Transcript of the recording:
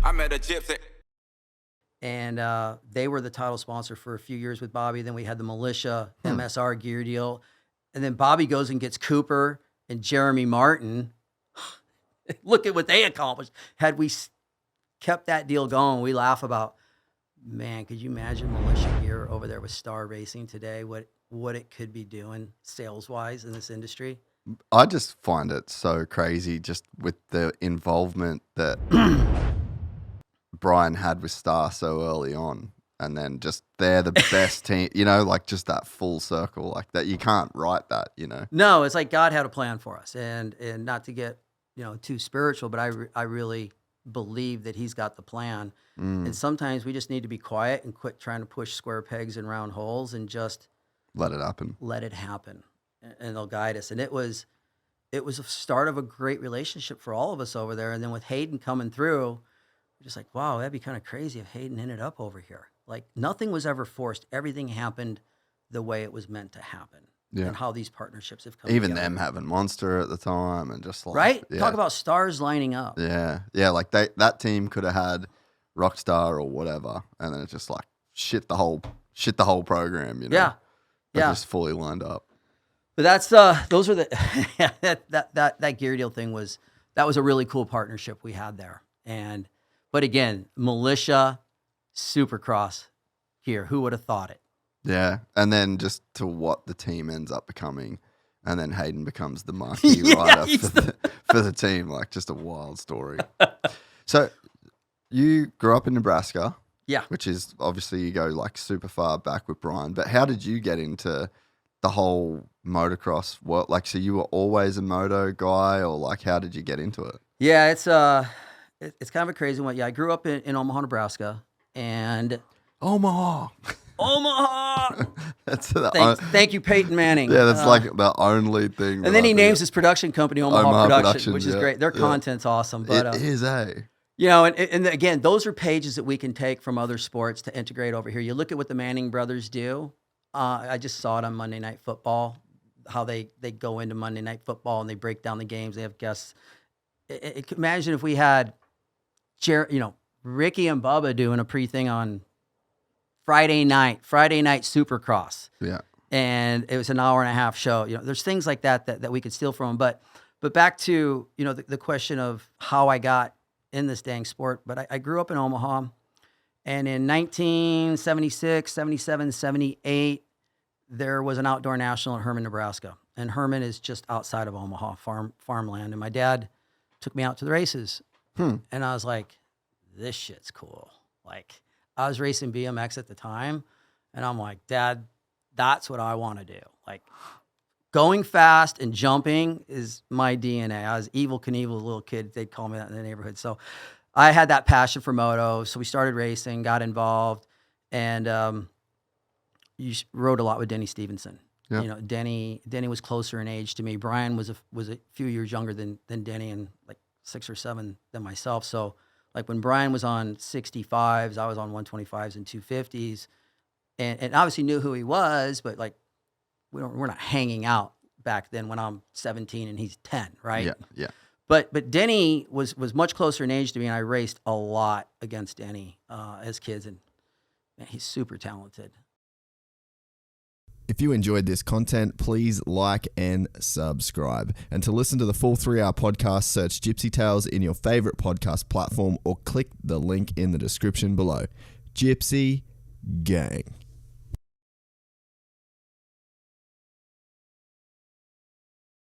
I met a gypsy. And they were the title sponsor for a few years with Bobby. Then we had the Militia MSR gear deal. And then Bobby goes and gets Cooper and Jeremy Martin. Look at what they accomplished. Had we kept that deal going, we laugh about, man, could you imagine Militia gear over there with Star Racing today? What it could be doing sales-wise in this industry? I just find it so crazy just with the involvement that Brian had with Star so early on, and then just they're the best team, like just that full circle, like that. You can't write that, No, it's like God had a plan for us, and not to get too spiritual, but I really believe that He's got the plan. And sometimes we just need to be quiet and quit trying to push square pegs in round holes and just let it happen. And they'll guide us. And it was a start of a great relationship for all of us over there. And then with Hayden coming through, we're just like, wow, that'd be kind of crazy if Hayden ended up over here. Like nothing was ever forced. Everything happened the way it was meant to happen. Yeah. And how these partnerships have come Even together. them having Monster at the time and just like... Right? Yeah. Talk about stars lining up. Yeah. Yeah, like that team could have had Rockstar or whatever, and then it's just like shit the whole program, Yeah. Yeah. Just fully lined up. But that's those are the that gear deal thing was a really cool partnership we had there. But again, Militia, Supercross gear, who would have thought it? Yeah, and then just to what the team ends up becoming, and then Hayden becomes the marquee rider for the team. Like just a wild story. So you grew up in Nebraska. Yeah. Which is obviously you go like super far back with Brian. But how did you get into the whole motocross world? Like, so you were always a moto guy, or like how did you get into it? Yeah, it's kind of a crazy one. Yeah, I grew up in Omaha, Nebraska, and Omaha. Thank you, Peyton Manning. Yeah, that's like the only thing. And then he names his production company Omaha Production, which is great. Their content's awesome. But it is, and again, those are pages that we can take from other sports to integrate over here. You look at what the Manning brothers do. I just saw it on Monday Night Football, how they go into Monday Night Football and they break down the games. They have guests. Imagine if we had, Ricky and Bubba doing a pre-thing on Friday night Supercross. Yeah. And it was an hour and a half show. There's things like that we could steal from them. But back to, the question of how I got in this dang sport. But I grew up in Omaha, and in 1976, 77, 78, there was an outdoor national in Herman, Nebraska. And Herman is just outside of Omaha, farmland. And my dad took me out to the races. And I was like, this shit's cool. Like, I was racing BMX at the time, and I'm like, Dad, that's what I want to do. Like, going fast and jumping is my DNA. I was Evel Knievel, little kid. They'd call me that in the neighborhood. So I had that passion for moto. So we started racing, got involved, and you rode a lot with Denny Stevenson. Yep. Denny was closer in age to me. Brian was a few years younger than Denny, and like 6 or 7 than myself. So like when Brian was on 65s, I was on 125s and 250s, and obviously knew who he was, but like we're not hanging out back then when I'm 17 and he's 10, right? Yeah, yeah. But Denny was much closer in age to me, and I raced a lot against Denny as kids, and man, he's super talented. If you enjoyed this content, please like and subscribe. And to listen to the full 3-hour podcast, search Gypsy Tales in your favorite podcast platform or click the link in the description below. Gypsy Gang.